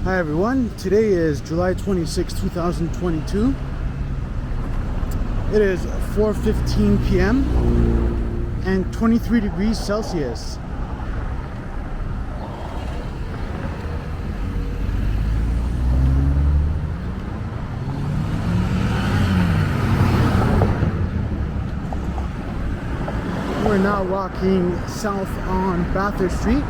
Hi everyone, today is July 26, 2022. It is 4:15 p.m. and 23 degrees Celsius. We're now walking south on Bathurst Street.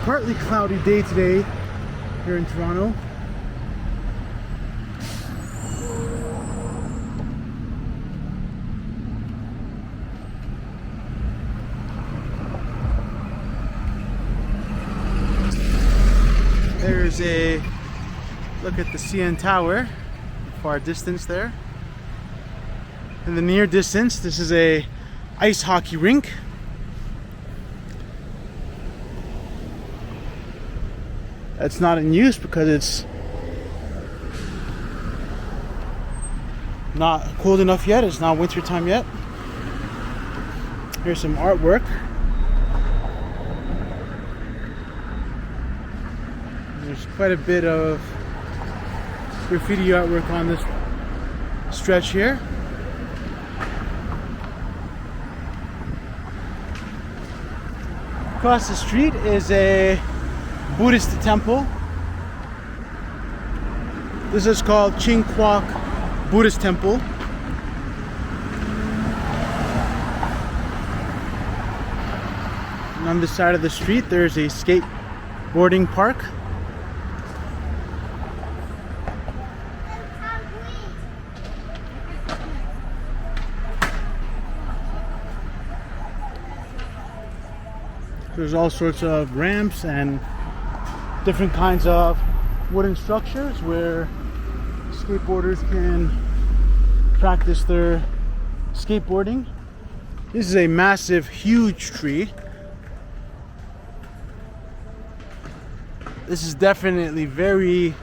Partly cloudy day today here in Toronto. There's a look at the CN Tower, far distance there. In the near distance, this is a ice hockey rink. It's not in use because it's not cold enough yet. It's not winter time yet. Here's some artwork. There's quite a bit of graffiti artwork on this stretch here. Across the street is a Buddhist temple. This is called Ching Kwok Buddhist temple. And on this side of the street there's a skateboarding park. There's all sorts of ramps and different kinds of wooden structures where skateboarders can practice their skateboarding. This is a massive, huge tree. This is definitely very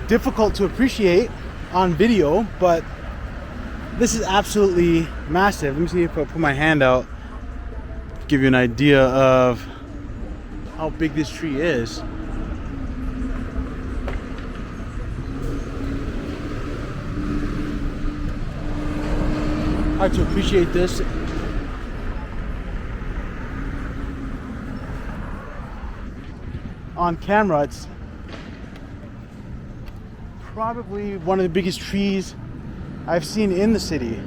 difficult to appreciate on video, but this is absolutely massive. Let me see if I put my hand out, give you an idea of how big this tree is. Hard to appreciate this. On camera, it's probably one of the biggest trees I've seen in the city.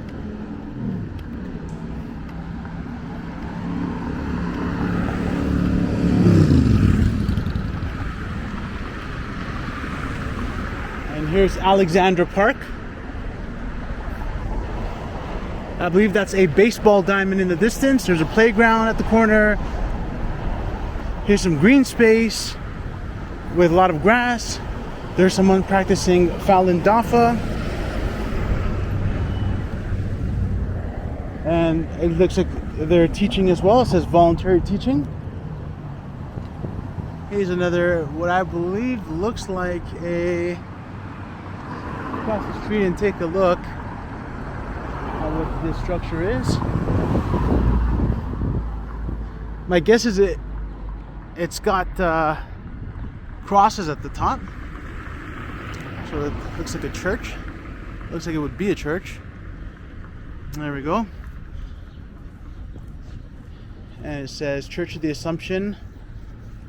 Here's Alexandra Park. I believe that's a baseball diamond in the distance. There's a playground at the corner. Here's some green space with a lot of grass. There's someone practicing Falun Dafa. And it looks like they're teaching as well. It says voluntary teaching. Here's another, what I believe looks like a across the street and take a look at what this structure is. My guess is it's got crosses at the top, so it looks like a church. Looks like it would be a church. There we go. And it says Church of the Assumption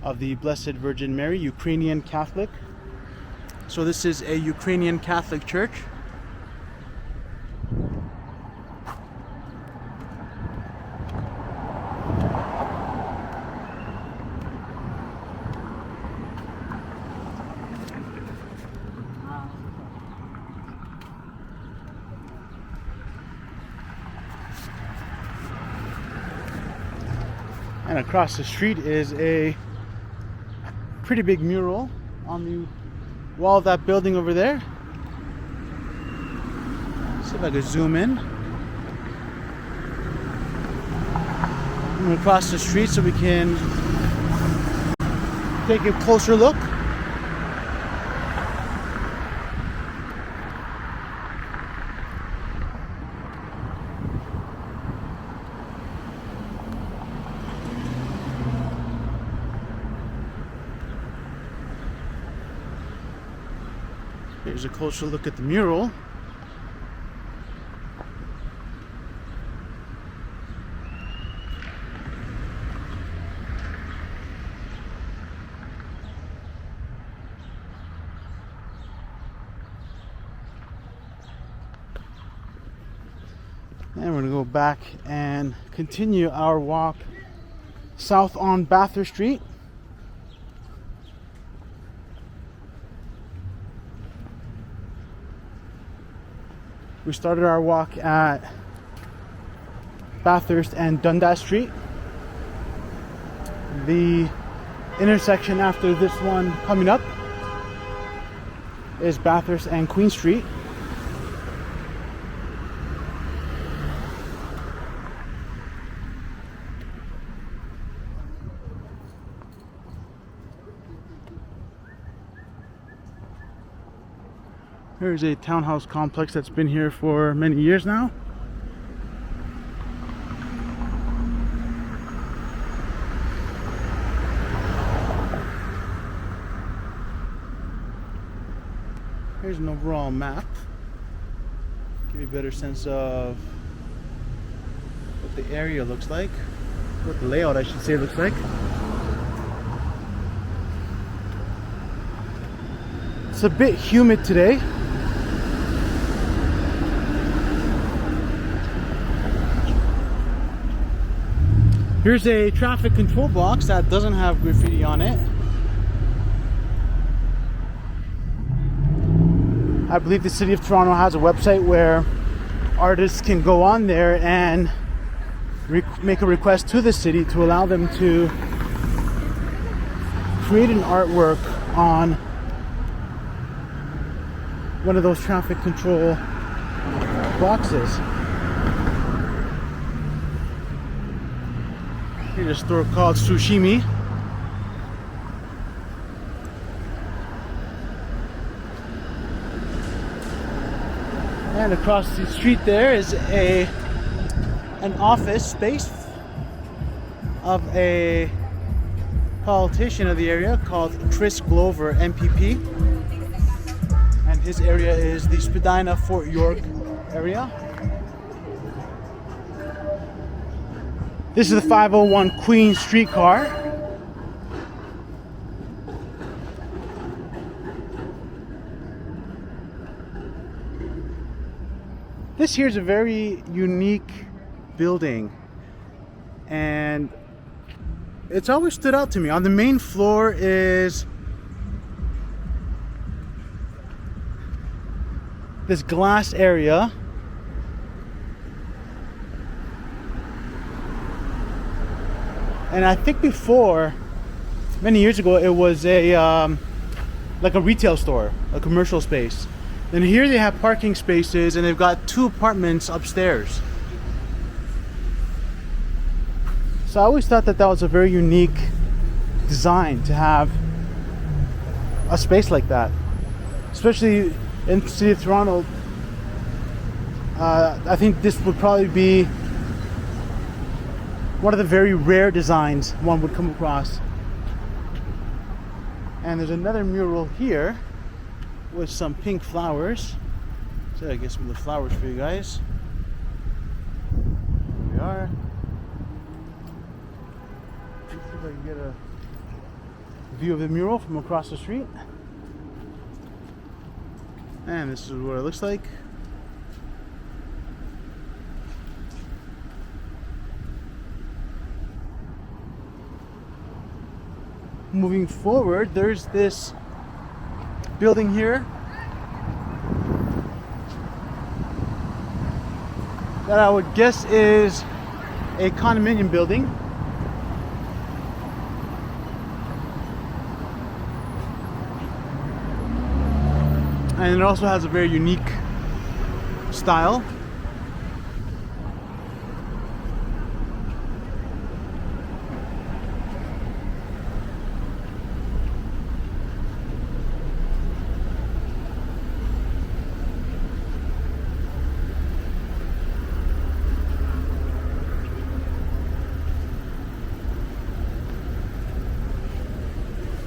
of the Blessed Virgin Mary, Ukrainian Catholic. So this is a Ukrainian Catholic church. And across the street is a pretty big mural on the wall of that building over there. See if I could zoom in. And across the street so we can take a closer look. Here's a closer look at the mural. And we're going to go back and continue our walk south on Bathurst Street. We started our walk at Bathurst and Dundas Street. The intersection after this one coming up is Bathurst and Queen Street. Here's a townhouse complex that's been here for many years now. Here's an overall map. Give you a better sense of what the area looks like, what the layout, I should say, looks like. It's a bit humid today. Here's a traffic control box that doesn't have graffiti on it. I believe the City of Toronto has a website where artists can go on there and make a request to the city to allow them to create an artwork on one of those traffic control boxes. Here's a store called Sushimi. And across the street there is an office space of a politician of the area called Chris Glover, MPP. And his area is the Spadina Fort York area. This is the 501 Queen streetcar. This here's a very unique building, and it's always stood out to me. On the main floor is this glass area. And I think before, many years ago, it was a like a retail store, a commercial space. And here they have parking spaces, and they've got 2 apartments upstairs. So I always thought that that was a very unique design to have a space like that, especially in the City of Toronto. I think this would probably be one of the very rare designs one would come across. And there's another mural here with some pink flowers. So I get some of the flowers for you guys. Here we are. Let's see if I can get a view of the mural from across the street. And this is what it looks like. Moving forward, there's this building here that I would guess is a condominium building. And it also has a very unique style.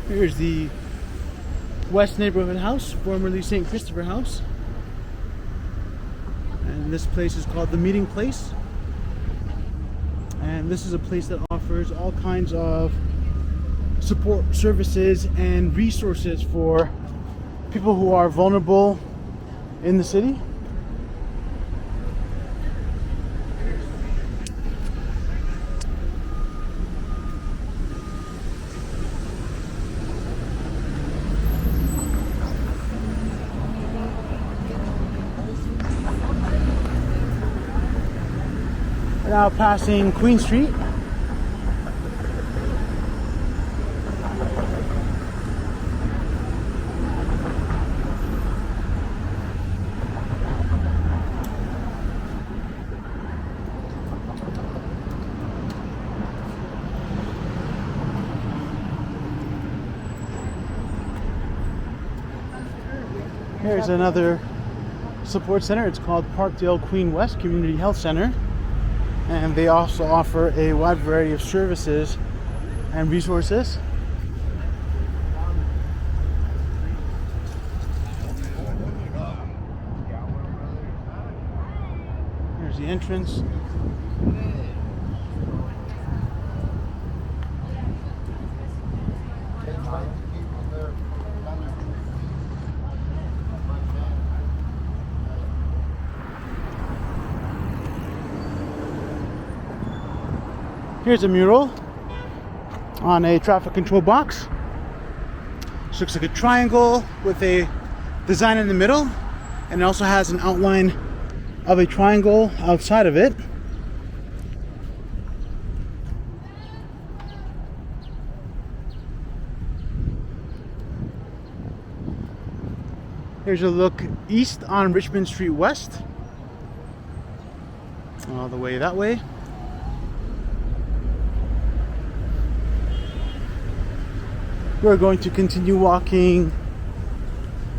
Here's the West Neighborhood House, formerly St. Christopher House. And this place is called the Meeting Place. And this is a place that offers all kinds of support services and resources for people who are vulnerable in the city. We're now passing Queen Street. Here's another support center. It's called Parkdale Queen West Community Health Center. And they also offer a wide variety of services and resources. Here's the entrance. Here's a mural on a traffic control box. This looks like a triangle with a design in the middle, and it also has an outline of a triangle outside of it. Here's a look east on Richmond Street West, all the way that way. We're going to continue walking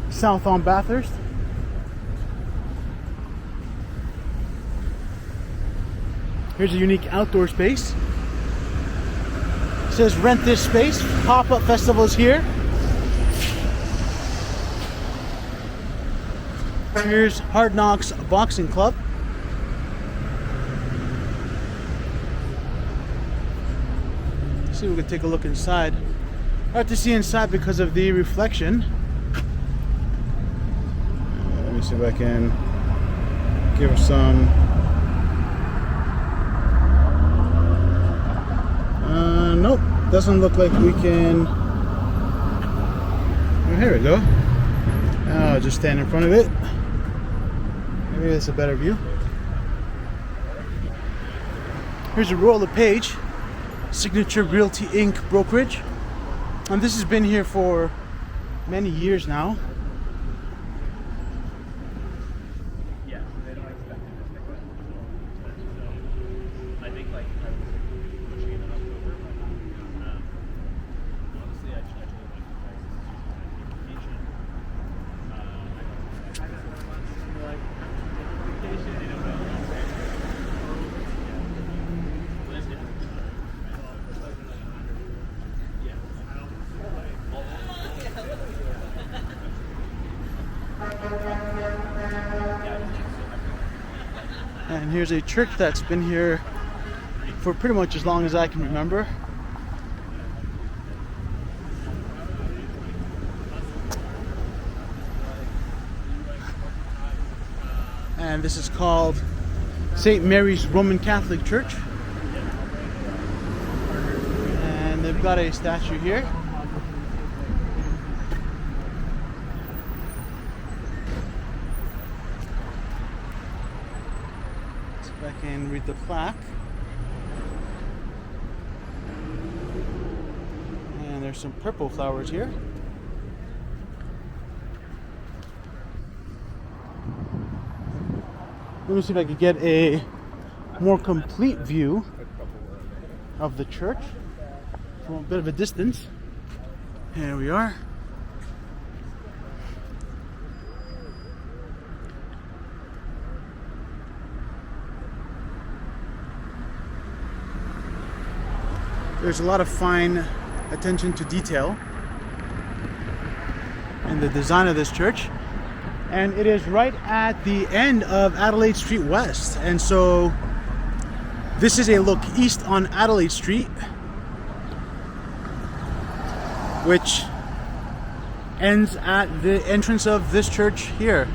south on Bathurst. Here's a unique outdoor space. It says rent this space. Pop-up festivals here. Here's Hardknocks Boxing Club. Let's see if we can take a look inside. Hard to see inside because of the reflection. Let me see if I can give her some. Nope, doesn't look like we can. Oh, here we go. I'll just stand in front of it. Maybe that's a better view. Here's a Royal LePage, Signature Realty Inc. brokerage. And this has been here for many years now. Yeah, they don't expect it to stick with. So I think like I was pushing it in October, but honestly, I actually like the prices. I kind of want to like vacation. I don't know. And here's a church that's been here for pretty much as long as I can remember. And this is called St.Mary's Roman Catholic Church. And they've got a statue here. I can read the plaque. And there's some purple flowers here. Let me see if I can get a more complete view of the church from a bit of a distance. Here we are. There's a lot of fine attention to detail and the design of this church. And it is right at the end of Adelaide Street West. And so this is a look east on Adelaide Street, which ends at the entrance of this church here.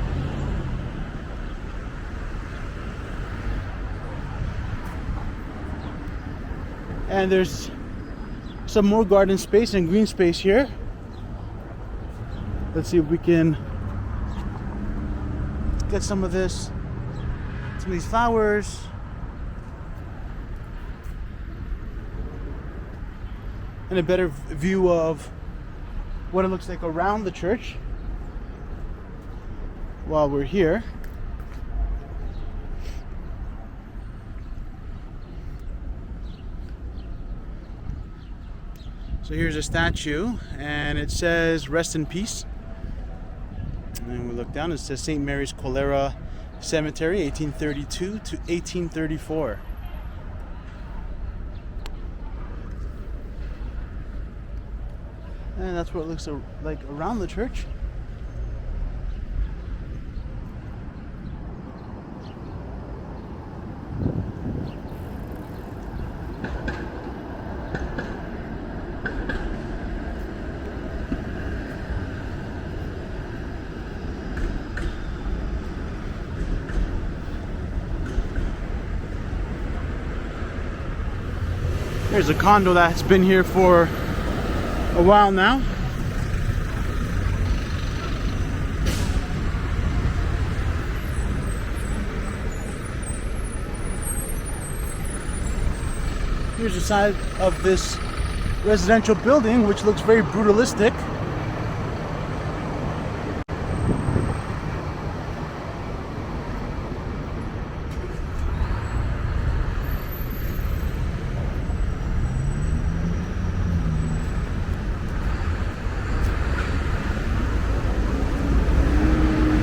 And there's some more garden space and green space here. Let's see if we can get some of these flowers. And a better view of what it looks like around the church while we're here. So here's a statue, and it says "Rest in Peace." And we look down, it says St. Mary's Cholera Cemetery, 1832 to 1834. And that's what it looks like around the church. Here's a condo that's been here for a while now. Here's the side of this residential building, which looks very brutalistic.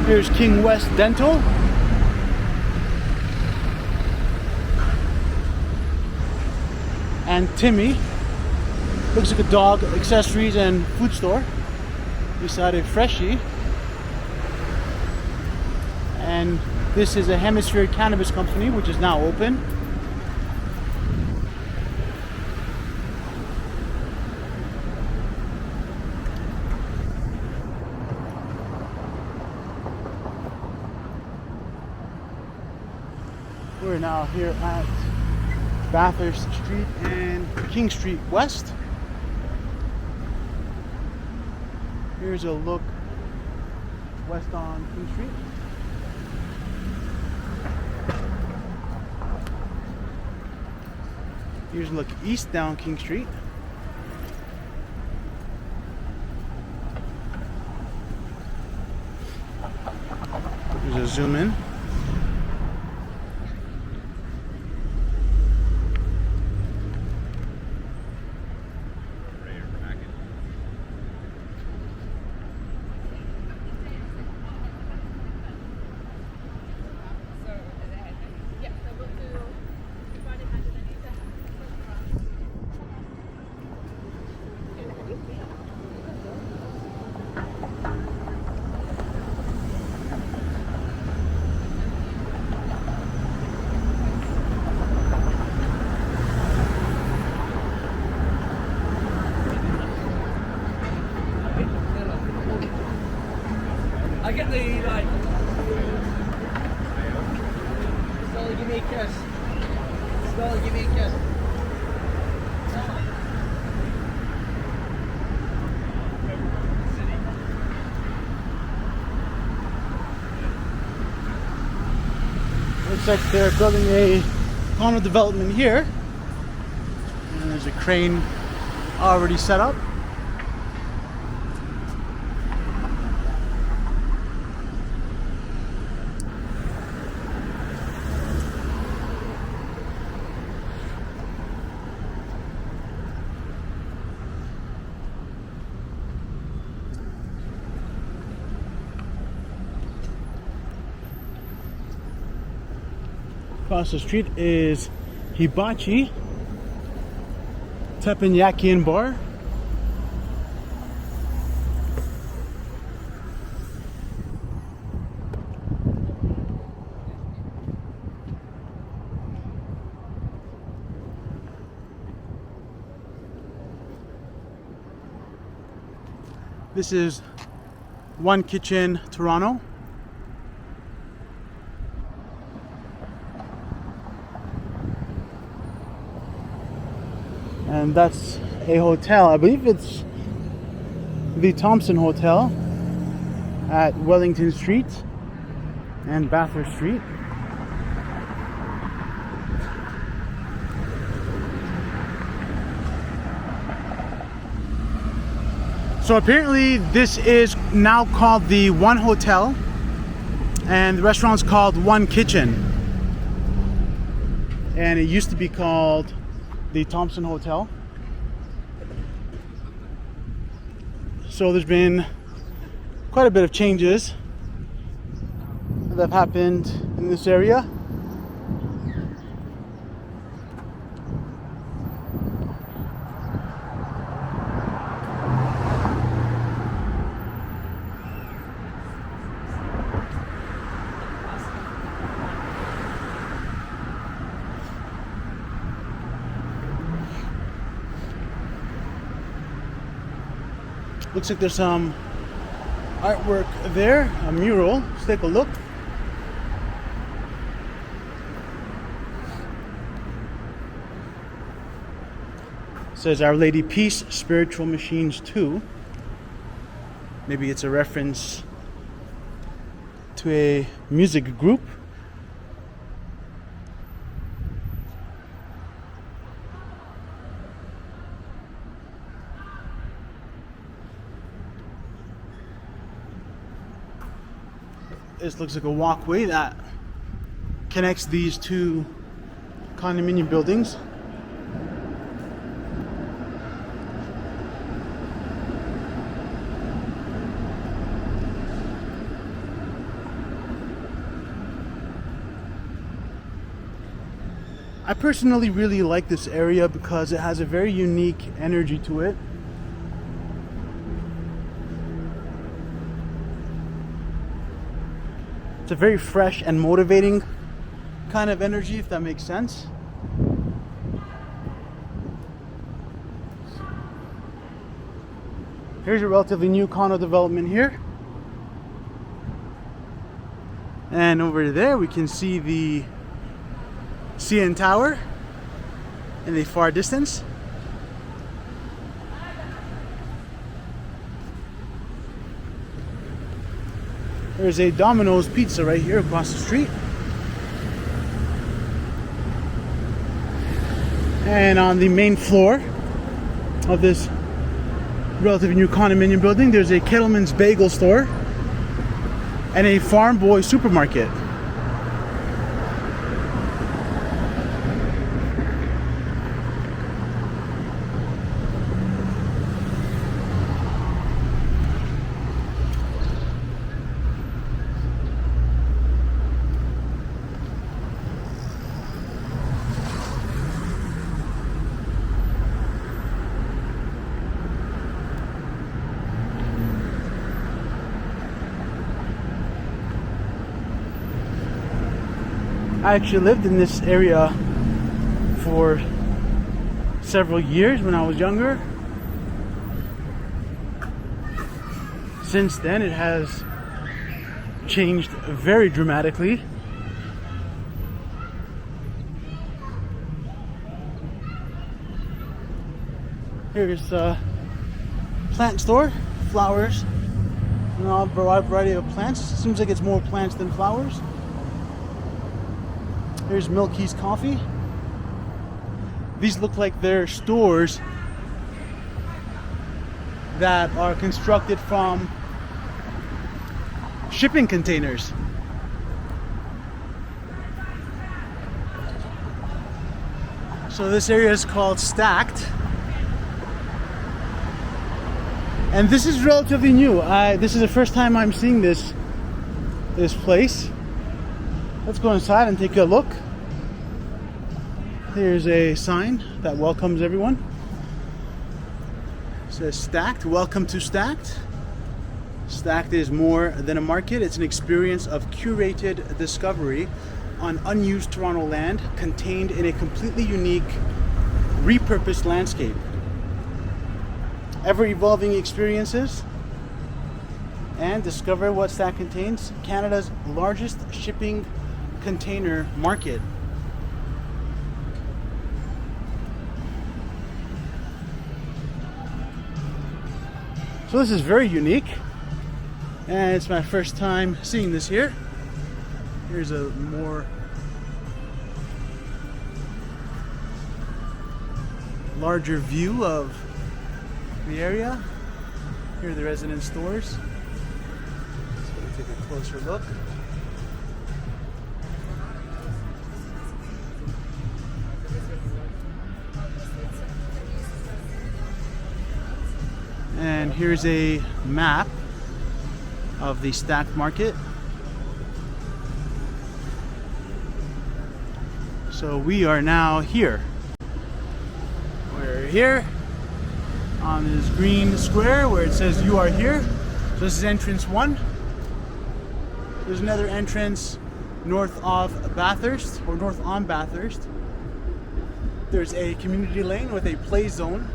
Here's King West Dental. And Timmy. Looks like a dog accessories and food store beside a Freshie. And this is a Hemisphere Cannabis Company, which is now open. We're now here at Bathurst Street and King Street West. Here's a look west on King Street. Here's a look east down King Street. Here's a zoom in. I get the like. Stella, give me a kiss. Stella, give me a kiss. Looks like they're building a condo development here. And there's a crane already set up. Across the street is Hibachi Teppanyaki Bar. This is One Kitchen Toronto. And that's a hotel. I believe it's the Thompson Hotel at Wellington Street and Bathurst Street. So apparently this is now called the One Hotel, and the restaurant's called One Kitchen. And it used to be called the Thompson Hotel. So there's been quite a bit of changes that have happened in this area. Looks like there's some artwork there, a mural. Let's take a look. It says Our Lady Peace, Spiritual Machines 2. Maybe it's a reference to a music group. This looks like a walkway that connects these two condominium buildings. I personally really like this area because it has a very unique energy to it. It's a very fresh and motivating kind of energy, if that makes sense. Here's a relatively new condo development here. And over there we can see the CN Tower in the far distance. There's a Domino's Pizza right here across the street. And on the main floor of this relatively new condominium building, there's a Kettleman's Bagel Store and a Farm Boy supermarket. I actually lived in this area for several years when I was younger. Since then, it has changed very dramatically. Here's a plant store, flowers, and a variety of plants. Seems like it's more plants than flowers. Here's Milky's Coffee. These look like they're stores that are constructed from shipping containers. So this area is called Stackt. And this is relatively new. This is the first time I'm seeing this place. Let's go inside and take a look. Here's a sign that welcomes everyone. It says Stackt, welcome to Stackt. Stackt is more than a market, it's an experience of curated discovery on unused Toronto land contained in a completely unique, repurposed landscape. Ever evolving experiences and discover what Stackt contains, Canada's largest shipping container market. So this is very unique, and it's my first time seeing this here. Here's a more larger view of the area. Here are the resident stores. Let's go take a closer look. And here's a map of the Stackt Market. So we are now here. We're here on this green square where it says "You are here." So this is entrance 1. There's another entrance north of Bathurst, or north on Bathurst. There's a community lane with a play zone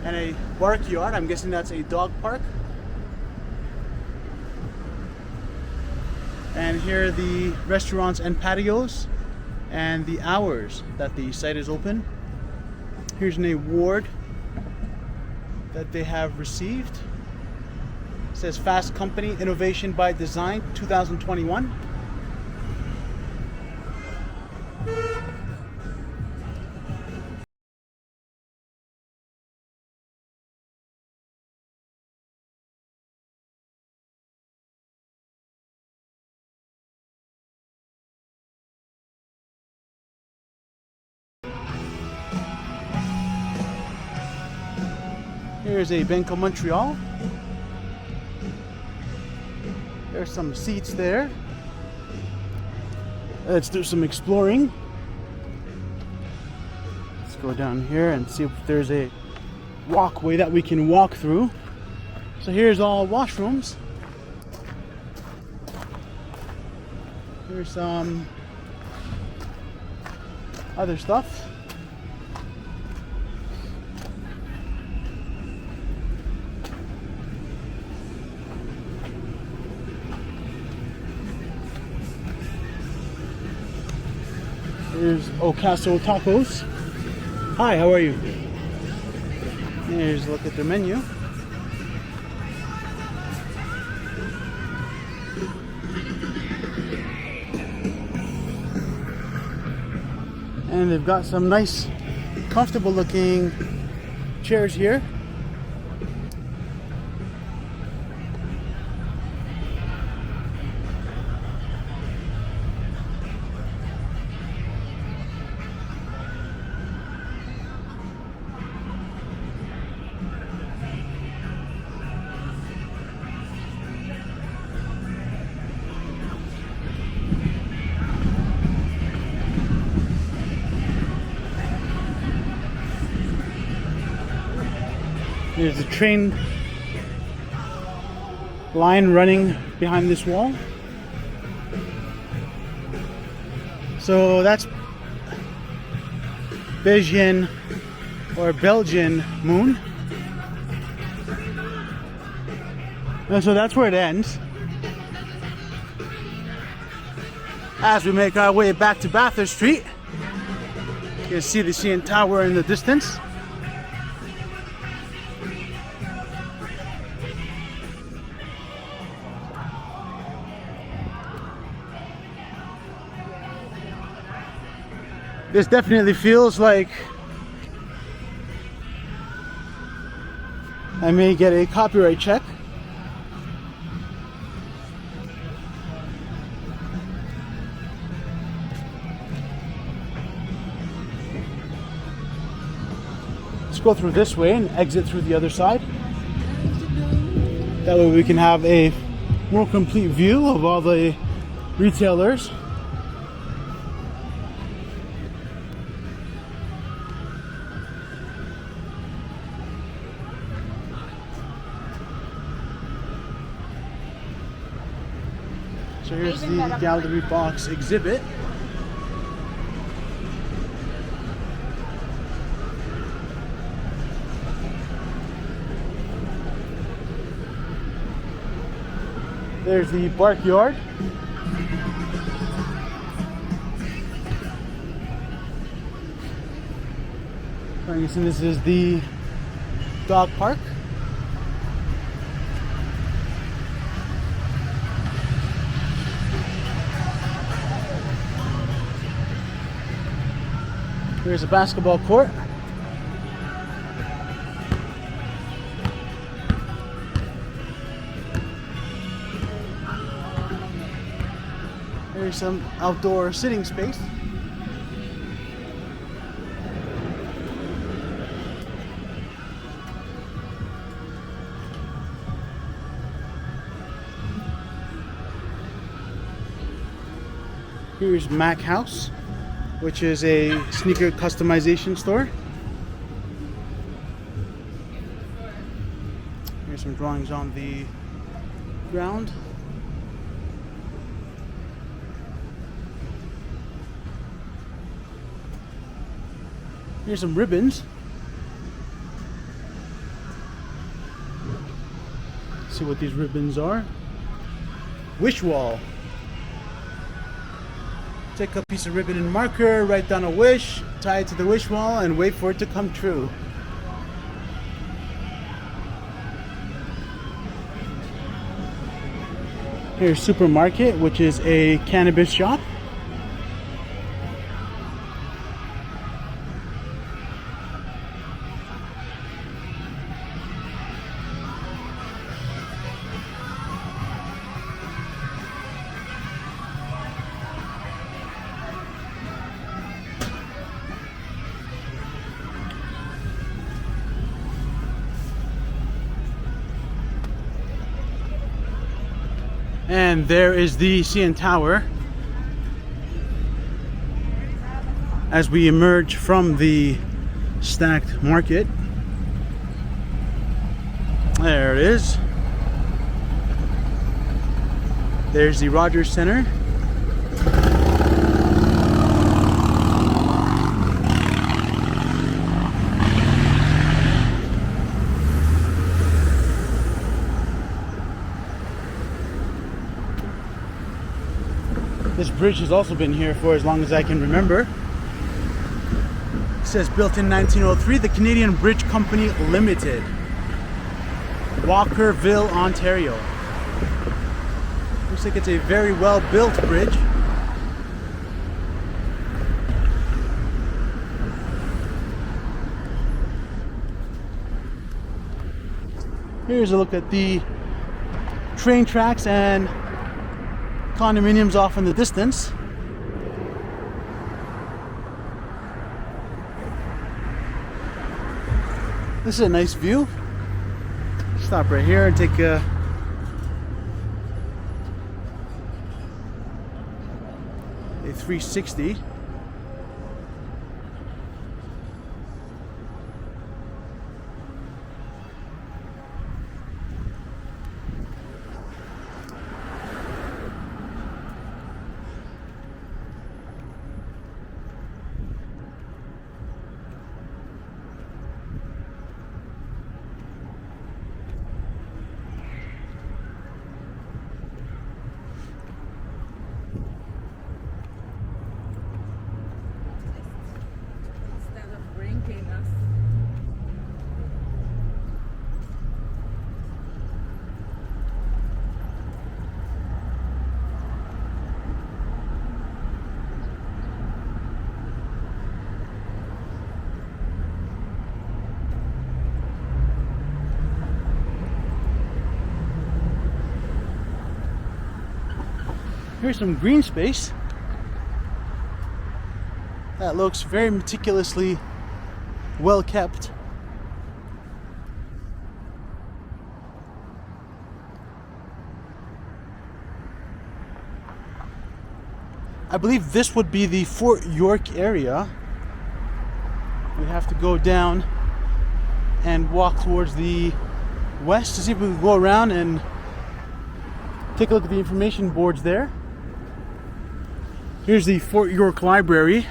and a bark yard. I'm guessing that's a dog park. And here are the restaurants and patios and the hours that the site is open. Here's an award that they have received. It says Fast Company Innovation by Design 2021. Here's a Bank of Montreal. There's some seats there. Let's do some exploring. Let's go down here and see if there's a walkway that we can walk through. So here's all washrooms. Here's some other stuff. Here's Ocaso Tacos. Hi, how are you? Here's a look at their menu. And they've got some nice, comfortable looking chairs here. There's a train line running behind this wall. So that's Belgian or Belgian moon. And so that's where it ends. As we make our way back to Bathurst Street, you can see the CN Tower in the distance. This definitely feels like I may get a copyright check. Let's go through this way and exit through the other side. That way we can have a more complete view of all the retailers. So here's the gallery box exhibit. There's the bark yard. I'm guessing this is the dog park. Here's a basketball court. Here's some outdoor sitting space. Here's Mac House, which is a sneaker customization store. Here's some drawings on the ground. Here's some ribbons. Let's see what these ribbons are. Wish wall. Take a piece of ribbon and marker, write down a wish, tie it to the wish wall, and wait for it to come true. Here's Supermarket, which is a cannabis shop. And there is the CN Tower as we emerge from the Stackt Market. There it is. There's the Rogers Center. This bridge has also been here for as long as I can remember. It says built in 1903, the Canadian Bridge Company Limited, Walkerville, Ontario. Looks like it's a very well built bridge. Here's a look at the train tracks and condominiums off in the distance. This is a nice view. Stop right here and take a a 360. Here's some green space that looks very meticulously well kept. I believe this would be the Fort York area. We have to go down and walk towards the west to see if we can go around and take a look at the information boards there. Here's the Fort York Library.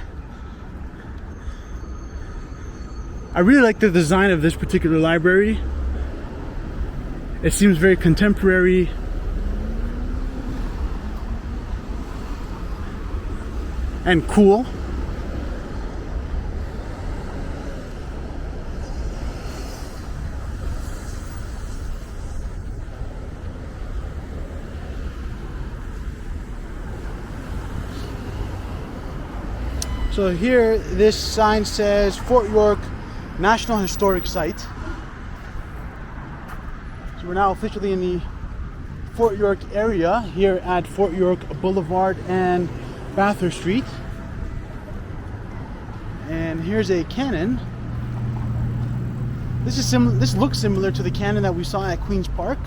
I really like the design of this particular library. It seems very contemporary, and cool. So here, this sign says Fort York National Historic Site. So we're now officially in the Fort York area here at Fort York Boulevard and Bathurst Street. And here's a Canon. This looks similar to the Canon that we saw at Queen's Park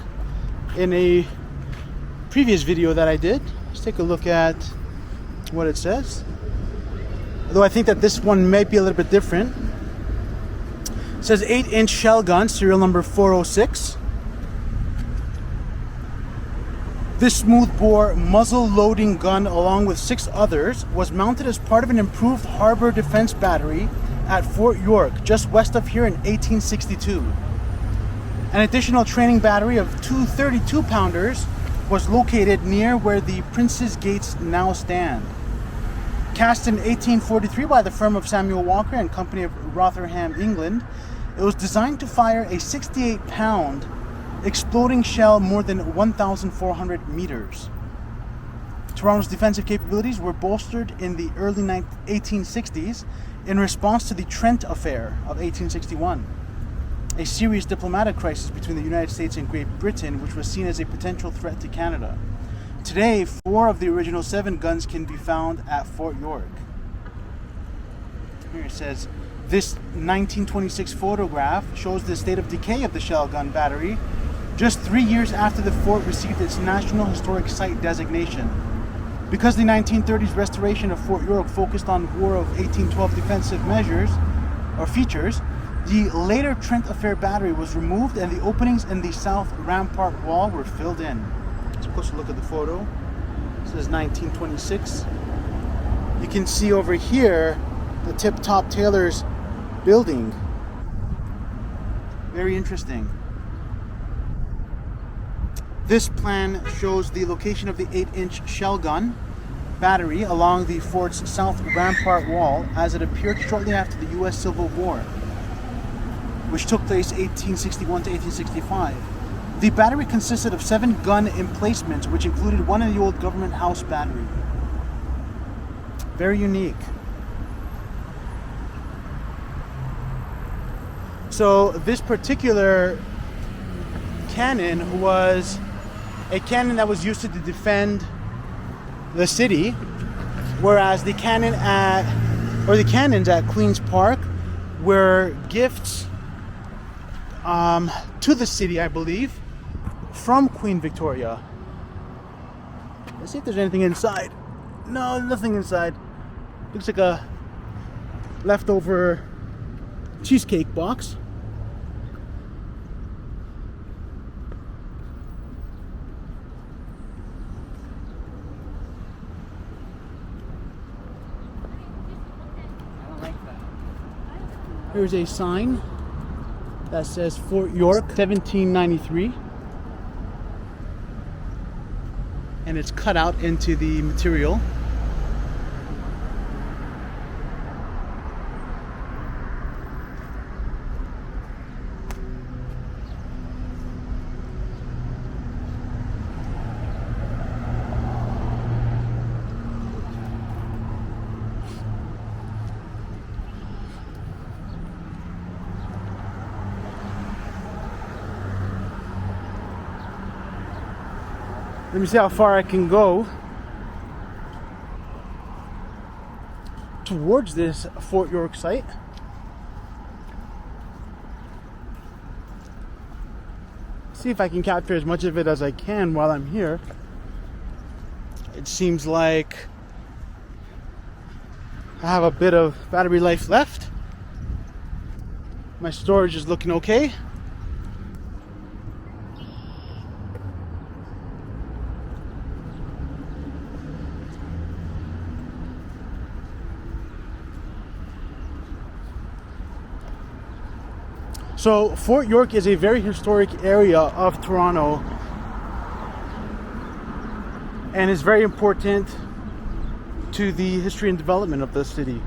in a previous video that I did. Let's take a look at what it says. Although I think that this one may be a little bit different. It says 8-inch shell gun, serial number 406. This smoothbore muzzle loading gun, along with 6 others, was mounted as part of an improved harbor defense battery at Fort York, just west of here in 1862. An additional training battery of 2 32-pounders was located near where the Prince's Gates now stand. Cast in 1843 by the firm of Samuel Walker and Company of Rotherham, England, it was designed to fire a 68-pound exploding shell more than 1,400 meters. Toronto's defensive capabilities were bolstered in the early 1860s in response to the Trent Affair of 1861, a serious diplomatic crisis between the United States and Great Britain, which was seen as a potential threat to Canada. Today, 4 of the original 7 guns can be found at Fort York. Here it says, this 1926 photograph shows the state of decay of the shell gun battery just 3 years after the fort received its National Historic Site designation. Because the 1930s restoration of Fort York focused on War of 1812 defensive measures or features, the later Trent Affair battery was removed and the openings in the south rampart wall were filled in. Let's take a closer look at the photo. This is 1926. You can see over here the Tip Top Tailors building. Very interesting. This plan shows the location of the 8-inch shell gun battery along the fort's south rampart wall as it appeared shortly after the U.S. Civil War, which took place 1861 to 1865. The battery consisted of 7 gun emplacements, which included one in the old Government House battery. Very unique. So this particular cannon was a cannon that was used to defend the city, whereas the cannons at Queen's Park were gifts to the city, I believe, from Queen Victoria. Let's see if there's anything inside. No, nothing inside. Looks like a leftover cheesecake box. Here's a sign that says Fort York 1793, and it's cut out into the material. Let me see how far I can go towards this Fort York site. See if I can capture as much of it as I can while I'm here. It seems like I have a bit of battery life left. My storage is looking okay. So Fort York is a very historic area of Toronto and is very important to the history and development of the city.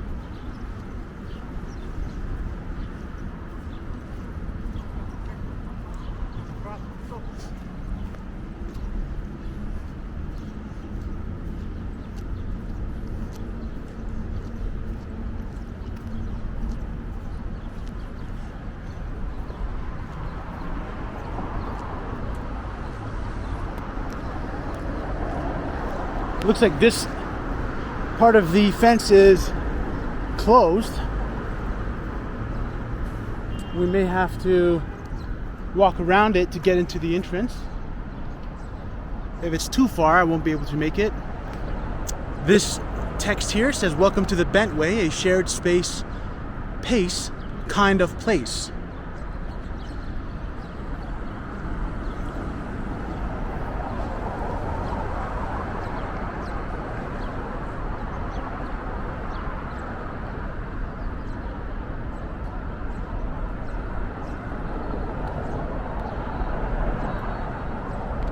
Looks like this part of the fence is closed. We may have to walk around it to get into the entrance. If it's too far, I won't be able to make it. This text here says, "Welcome to the Bentway, a shared space, pace kind of place."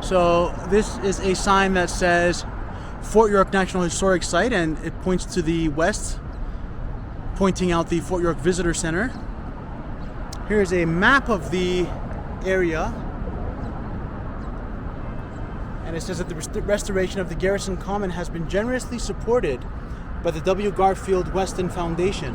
So this is a sign that says Fort York National Historic Site, and it points to the west, pointing out the Fort York Visitor Center. Here's a map of the area, and it says that the restoration of the Garrison Common has been generously supported by the W. Garfield Weston Foundation.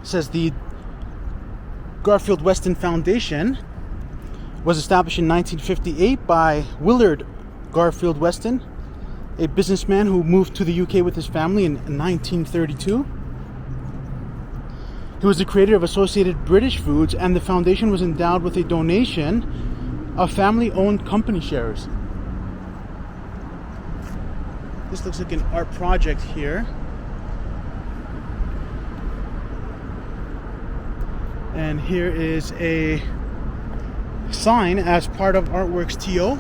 Says the Garfield Weston Foundation was established in 1958 by Willard Garfield Weston, a businessman who moved to the UK with his family in 1932. He was the creator of Associated British Foods, and the foundation was endowed with a donation of family-owned company shares. This looks like an art project here. And here is a sign as part of Artworks TO.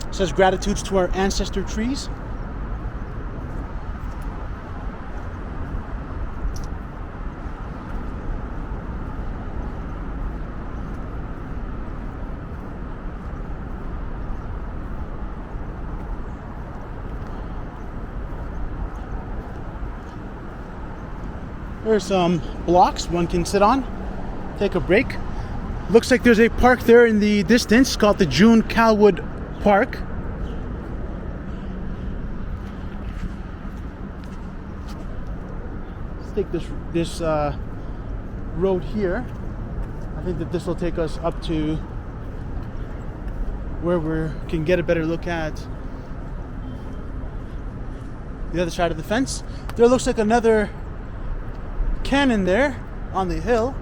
It says gratitudes to our ancestor trees. There's some blocks one can sit on, take a break. Looks like there's a park there in the distance called the June Calwood Park. Let's take this road here. I think that this will take us up to where we can get a better look at the other side of the fence. There looks like another Canon there on the hill.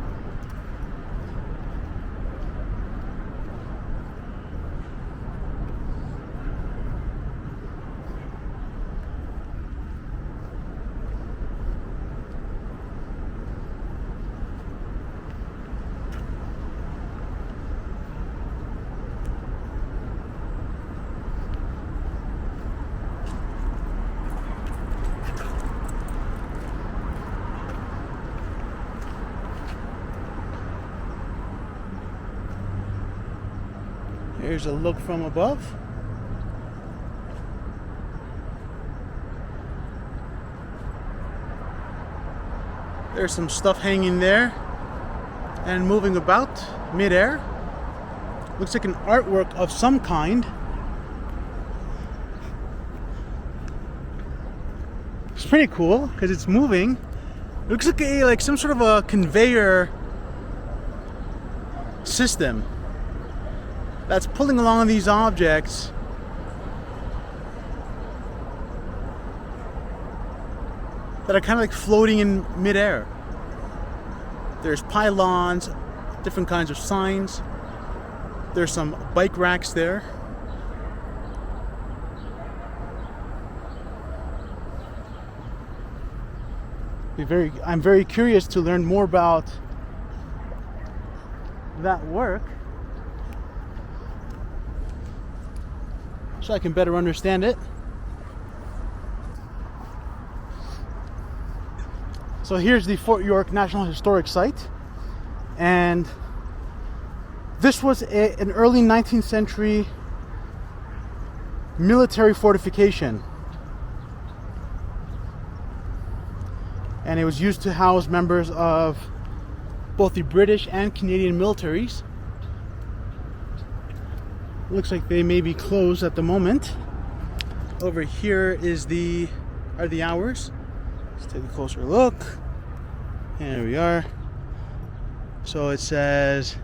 Here's a look from above. There's some stuff hanging there and moving about mid-air. Looks like an artwork of some kind. It's pretty cool because it's moving. It looks like some sort of a conveyor system that's pulling along these objects that are kind of like floating in midair. There's pylons, different kinds of signs. There's some bike racks there. I'm very curious to learn more about that work so I can better understand it. So here's the Fort York National Historic Site, and this was an early 19th century military fortification, and it was used to house members of both the British and Canadian militaries. Looks like they may be closed at the moment. Over here are the hours. Let's take a closer look. Here we are. So it says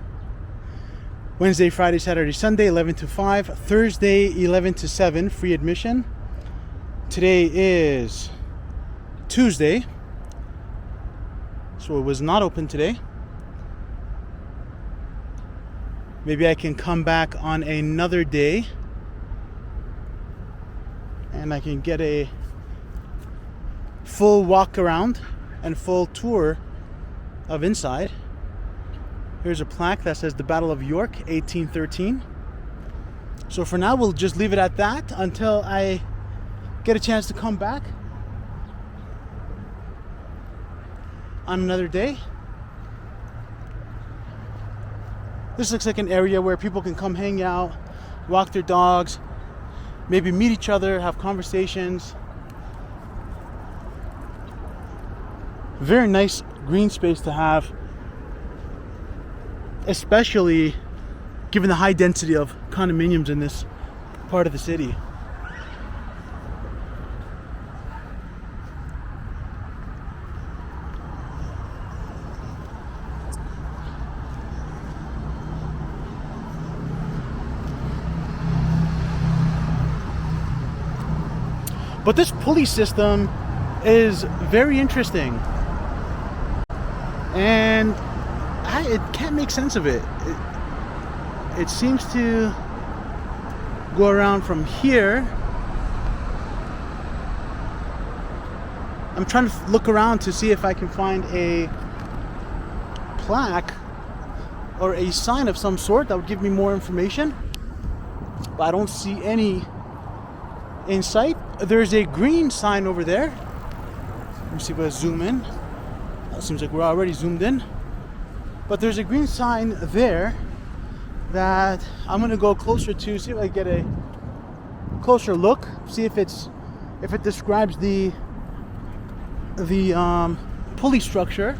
Wednesday, Friday, Saturday, Sunday, 11 to 5. Thursday, 11 to 7, free admission. Today is Tuesday, so it was not open today. Maybe I can come back on another day and I can get a full walk around and full tour of inside. Here's a plaque that says the Battle of York, 1813. So for now, we'll just leave it at that until I get a chance to come back on another day. This looks like an area where people can come hang out, walk their dogs, maybe meet each other, have conversations. Very nice green space to have, especially given the high density of condominiums in this part of the city. But this pulley system is very interesting, and it can't make sense of it. It seems to go around from here. I'm trying to look around to see if I can find a plaque or a sign of some sort that would give me more information, but I don't see any in sight. There's a green sign over there. Let me see if I zoom in. That seems like we're already zoomed in. But there's a green sign there that I'm gonna go closer to, see if I get a closer look, see if it describes the pulley structure.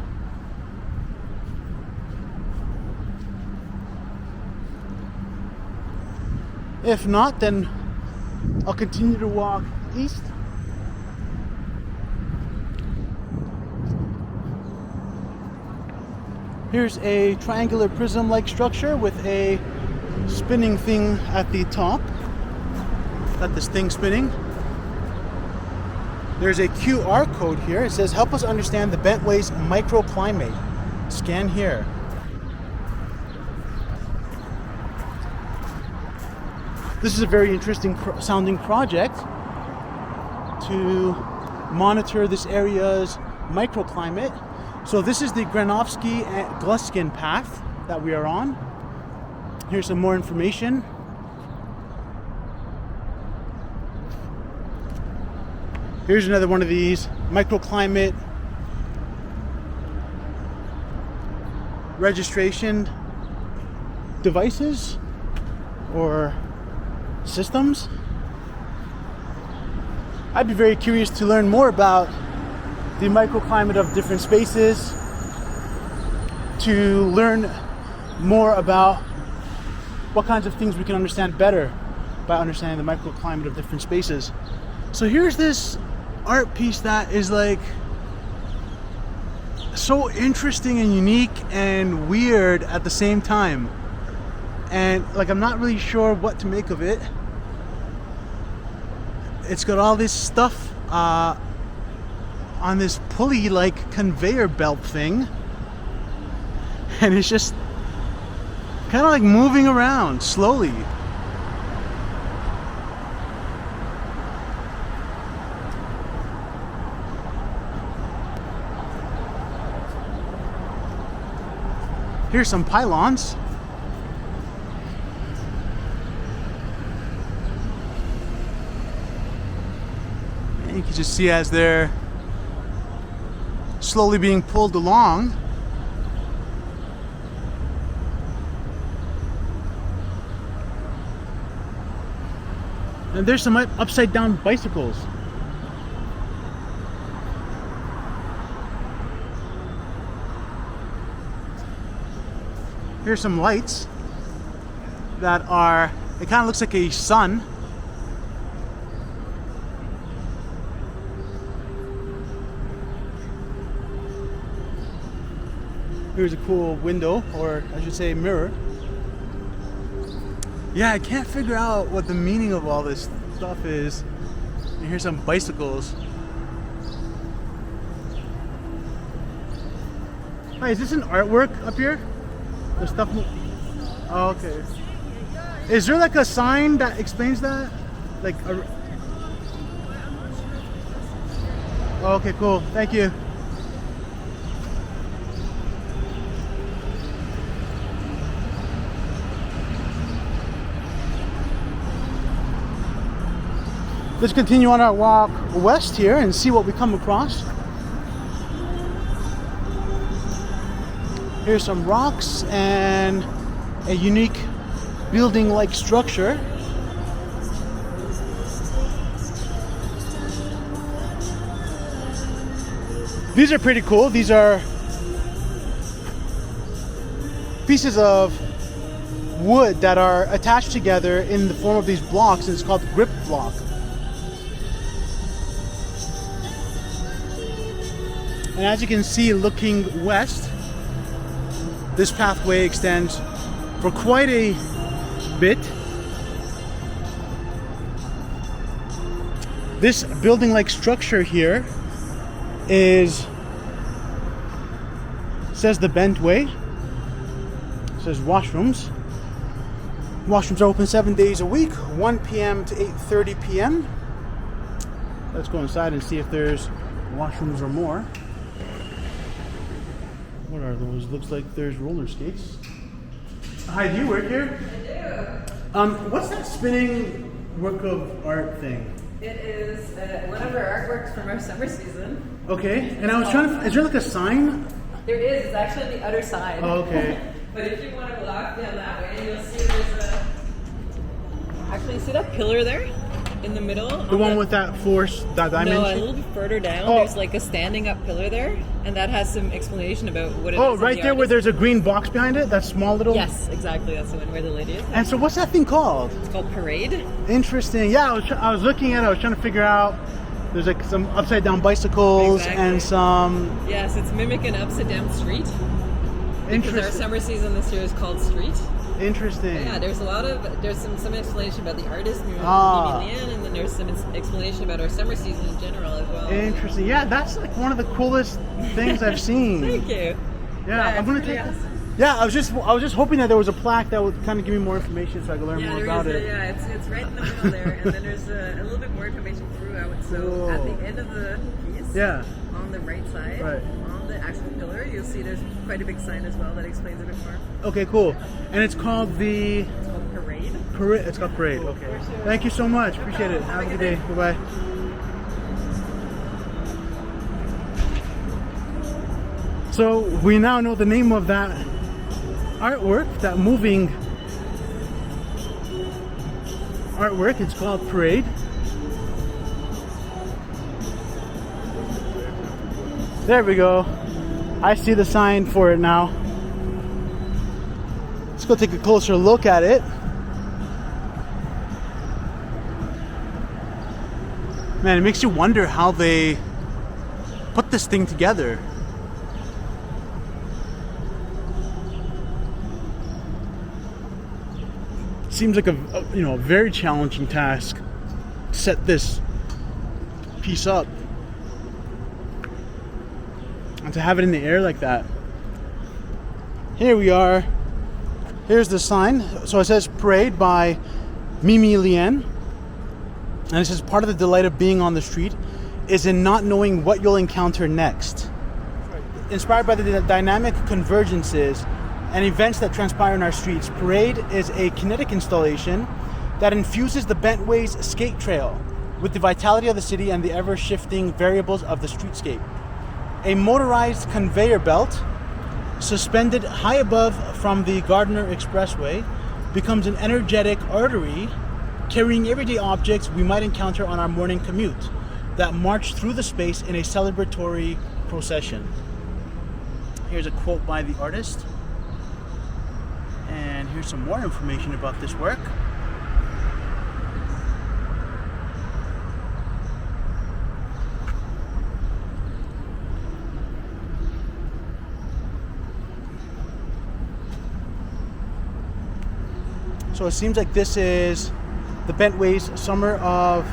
If not, then I'll continue to walk east. Here's a triangular prism-like structure with a spinning thing at the top. Got this thing spinning. There's a QR code here. It says, help us understand the Bentway's microclimate. Scan here. This is a very interesting sounding project to monitor this area's microclimate. So this is the Granovsky and Gluskin path that we are on. Here's some more information. Here's another one of these microclimate registration devices or systems. I'd be very curious to learn more about the microclimate of different spaces, to learn more about what kinds of things we can understand better by understanding the microclimate of different spaces. So here's this art piece that is like so interesting and unique and weird at the same time, and like I'm not really sure what to make of it. It's got all this stuff on this pulley-like conveyor belt thing, and it's just kind of like moving around slowly. Here's some pylons. And you can just see as they're slowly being pulled along. And there's some upside down bicycles. Here's some lights that are, it kind of looks like a sun. Here's a cool window, or I should say mirror. Yeah, I can't figure out what the meaning of all this stuff is. And here's some bicycles. Hi, is this an artwork up here? The stuff. Oh, okay. Is there like a sign that explains that? Like a... Oh, okay, cool. Thank you. Let's continue on our walk west here and see what we come across. Here's some rocks and a unique building-like structure. These are pretty cool. These are pieces of wood that are attached together in the form of these blocks, and it's called the grip block. And as you can see, looking west, this pathway extends for quite a bit. This building-like structure here says the Bentway. It says Washrooms. Washrooms are open 7 days a week, 1 p.m. to 8:30 p.m. Let's go inside and see if there's washrooms or more. What are those? Looks like there's roller skates. Hi, do you work here? I do. What's that spinning work of art thing? It is one of our artworks from our summer season. Okay, and I was trying to, is there like a sign? There is. It's actually on the other side. Oh, okay. But if you want to walk down that way, you'll see there's a... Actually, see that pillar there? In the middle? The one with that force, that dimension? No, a little bit further down, Oh. there's like a standing up pillar there, and that has some explanation about what it is. Oh, that right the there where artist- there's a green box behind it? That small little... Yes, exactly. That's the one where the lady is. And so what's that thing called? It's called Parade. Interesting. Yeah, I was looking at it. I was trying to figure out. There's like some upside down bicycles Exactly. and some. Yes, it's mimicking upside down street. Because our Interesting. summer season this year is called Street. Interesting. Yeah, there's some explanation about the artist, Ah. Lien, and then there's some explanation about our summer season in general as well. Interesting. Yeah, that's like one of the coolest things I've seen. Thank you. Yeah, I'm gonna it's take. pretty awesome. Yeah, I was just hoping that there was a plaque that would kind of give me more information so I could learn Yeah, more there about is. it. Yeah, it's right in the middle there, and then there's a little bit more information throughout. So at the end of the piece, Yeah. on the right side, Right. on the actual pillar, you'll see there's quite a big sign as well that explains a bit more. Okay, cool. And it's called the It's called Parade. Parade. It's called Parade. Okay. Thank you so much. Appreciate it. Have a good day. Bye bye. So we now know the name of that artwork, that moving artwork. It's called Parade. There we go. I see the sign for it now. Let's go take a closer look at it. Man, it makes you wonder how they put this thing together. Seems like a very challenging task to set this piece up. And to have it in the air like that. Here we are. Here's the sign. So it says parade by Lien. And it says part of the delight of being on the street is in not knowing what you'll encounter next. Inspired by the dynamic convergences and events that transpire in our streets, Parade is a kinetic installation that infuses the Bentway's skate trail with the vitality of the city and the ever-shifting variables of the streetscape. A motorized conveyor belt suspended high above from the Gardner Expressway becomes an energetic artery carrying everyday objects we might encounter on our morning commute that march through the space in a celebratory procession. Here's a quote by the artist. And here's some more information about this work. So it seems like this is the Bentway's Summer of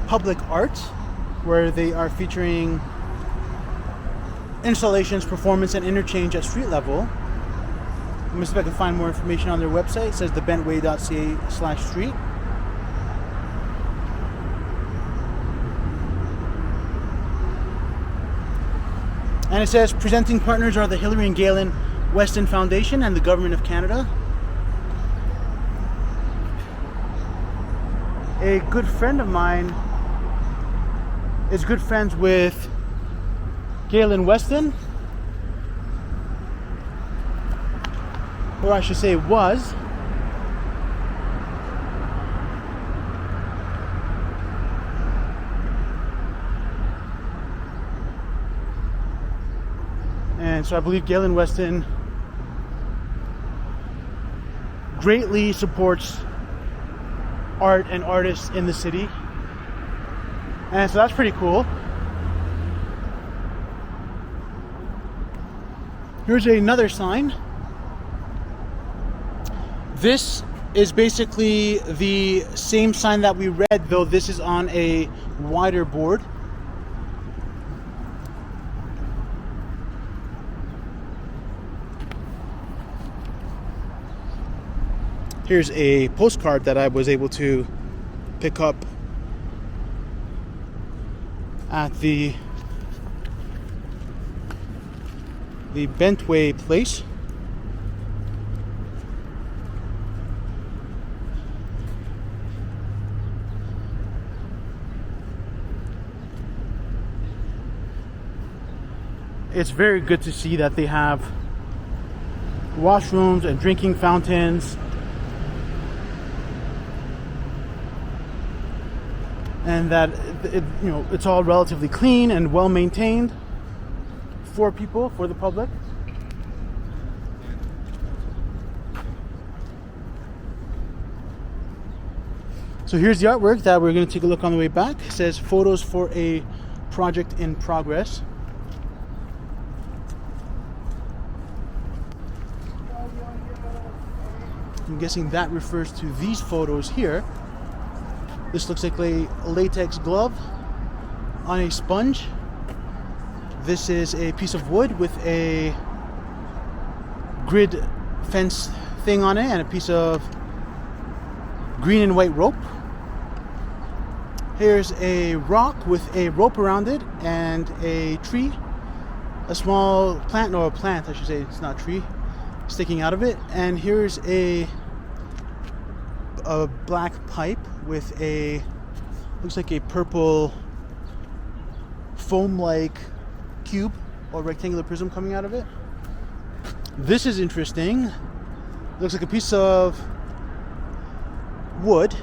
Public Art, where they are featuring installations, performance, and interchange at street level. Let me see if I can find more information on their website. It says thebentway.ca/street. And it says presenting partners are the Hillary and Galen Weston Foundation and the Government of Canada. A good friend of mine is good friends with Galen Weston, or I should say was. And so I believe Galen Weston greatly supports art and artists in the city. And so that's pretty cool. Here's another sign. This is basically the same sign that we read, though this is on a wider board. Here's a postcard that I was able to pick up at the Bentway place. It's very good to see that they have washrooms and drinking fountains, and that it's all relatively clean and well maintained for people, for the public. So here's the artwork that we're going to take a look on the way back. It says photos for a project in progress. I'm guessing that refers to these photos here. This looks like a latex glove on a sponge. This is a piece of wood with a grid fence thing on it and a piece of green and white rope. Here's a rock with a rope around it and a tree, a small plant, or a plant I should say, it's not a tree, sticking out of it. And here's a black pipe with a, looks like a purple foam-like cube or rectangular prism coming out of it. This is interesting. Looks like a piece of wood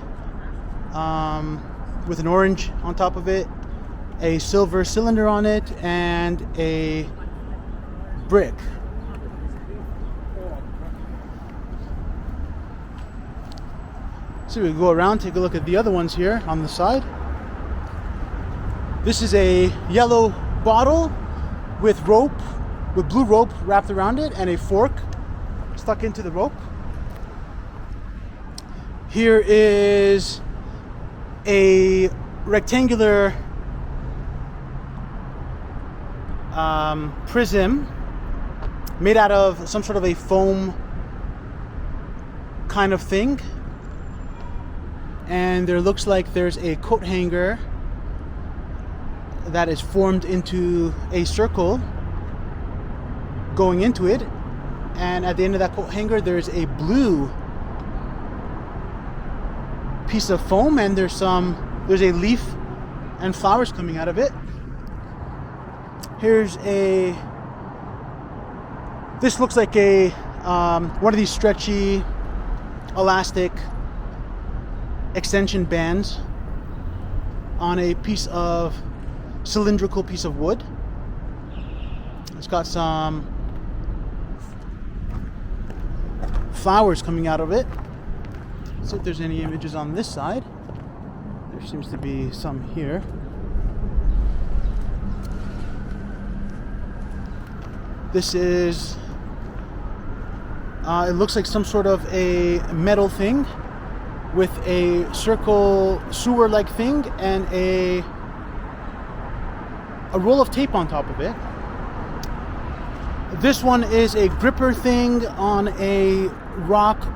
with an orange on top of it, a silver cylinder on it, and a brick. So we go around, take a look at the other ones here on the side. This is a yellow bottle with rope, with blue rope wrapped around it, and a fork stuck into the rope. Here is a rectangular prism made out of some sort of a foam kind of thing. And there looks like there's a coat hanger that is formed into a circle going into it. And at the end of that coat hanger, there's a blue piece of foam, and there's a leaf and flowers coming out of it. This looks like a one of these stretchy elastic extension bands on a cylindrical piece of wood. It's got some flowers coming out of it. Let's see if there's any images on this side. There seems to be some here. This is it looks like some sort of a metal thing with a circle sewer-like thing and a roll of tape on top of it. This one is a gripper thing on a rock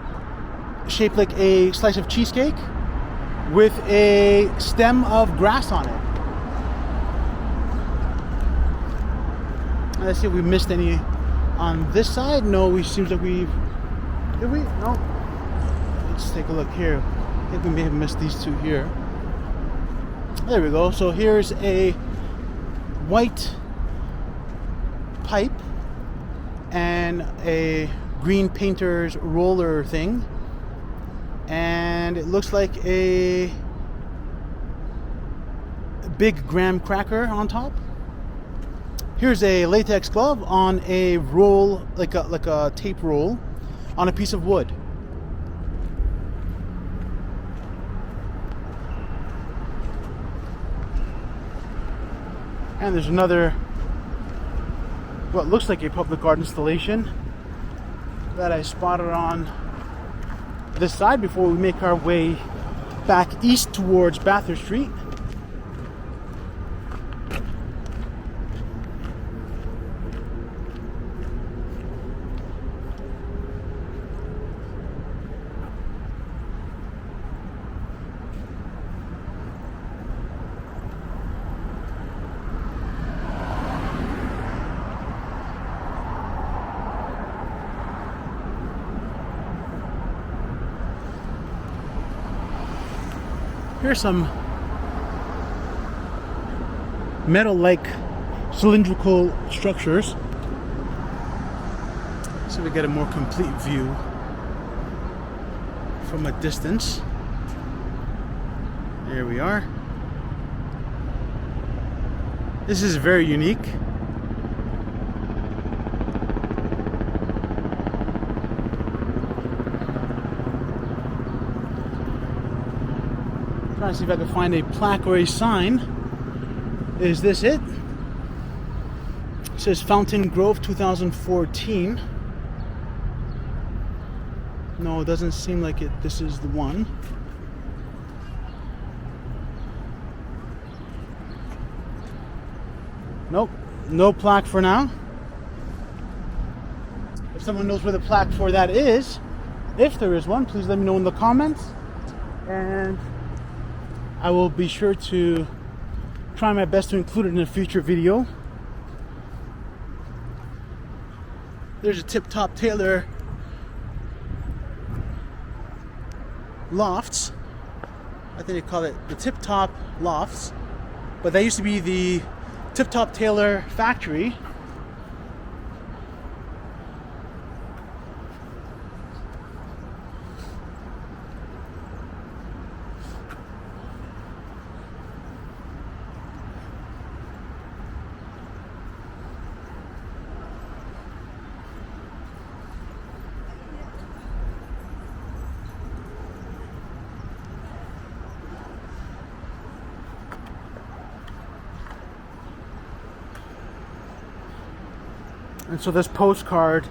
shaped like a slice of cheesecake with a stem of grass on it. Let's see if we missed any on this side. No, seems like we've... Did we? No. Let's take a look here. I think we may have missed these two here. There we go. So here's a white pipe and a green painter's roller thing. And it looks like a big graham cracker on top. Here's a latex glove on a roll, like a tape roll, on a piece of wood. And there's another, what looks like a public art installation that I spotted on this side before we make our way back east towards Bathurst Street. Here's some metal-like cylindrical structures. So we get a more complete view from a distance. There we are. This is very unique. Trying to see if I can find a plaque or a sign. Is this it? It says Fountaingrove 2014. No, it doesn't seem like it. This is the one. Nope, no plaque for now. If someone knows where the plaque for that is, if there is one, please let me know in the comments. And I will be sure to try my best to include it in a future video. There's a Tip Top Tailor lofts. I think they call it the Tip Top Lofts, but that used to be the Tip Top Tailor factory. And so this postcard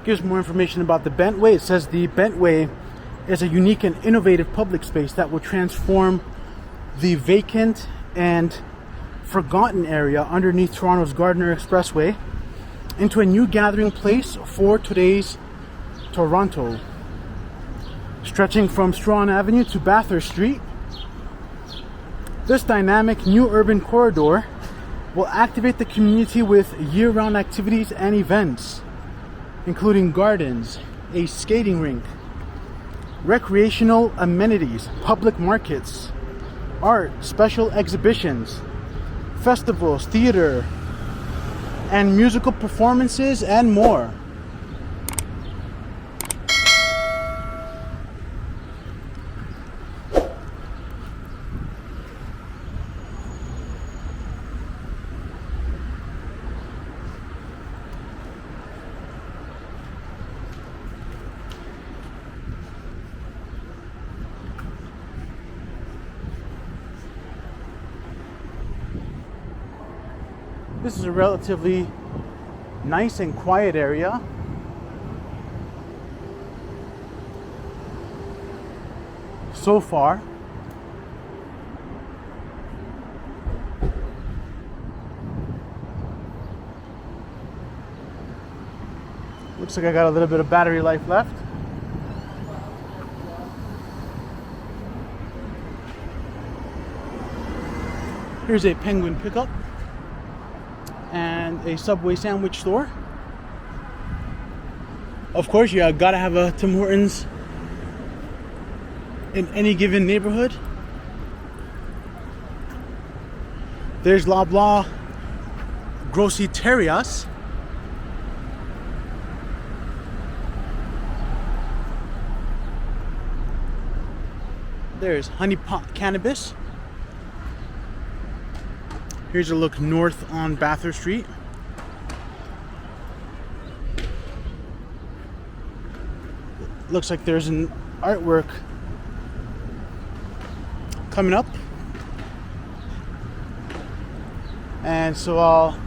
gives more information about the Bentway. It says the Bentway is a unique and innovative public space that will transform the vacant and forgotten area underneath Toronto's Gardiner Expressway into a new gathering place for today's Toronto. Stretching from Strawn Avenue to Bathurst Street, this dynamic new urban corridor will activate the community with year-round activities and events, including gardens, a skating rink, recreational amenities, public markets, art, special exhibitions, festivals, theater, and musical performances, and more. This is a relatively nice and quiet area. So far. Looks like I got a little bit of battery life left. Here's a Penguin pickup and a Subway sandwich store. Of course, you gotta have a Tim Hortons in any given neighborhood. There's Loblaw Groceterias. There's Honey Pot Cannabis. Here's a look north on Bathurst Street. Looks like there's an artwork coming up. And so I'll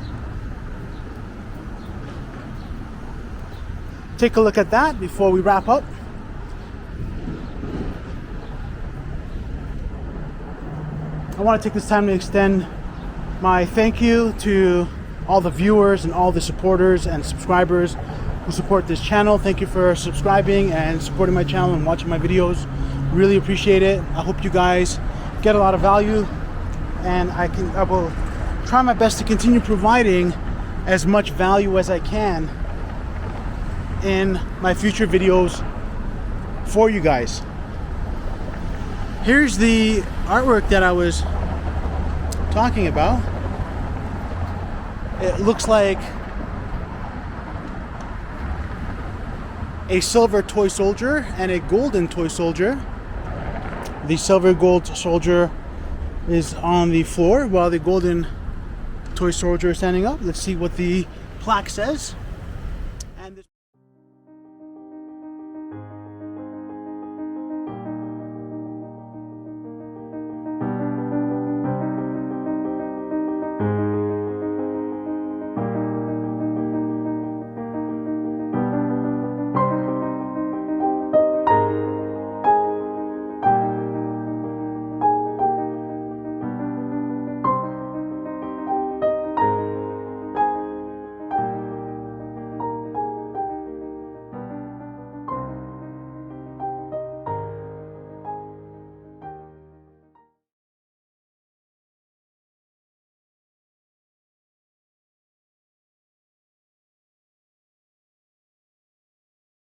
take a look at that before we wrap up. I want to take this time to extend my thank you to all the viewers and all the supporters and subscribers who support this channel. Thank you for subscribing and supporting my channel and watching my videos. Really appreciate it. I hope you guys get a lot of value, and I will try my best to continue providing as much value as I can in my future videos for you guys. Here's the artwork that I was talking about. It looks like a silver toy soldier and a golden toy soldier. The silver gold soldier is on the floor while the golden toy soldier is standing up. Let's see what the plaque says.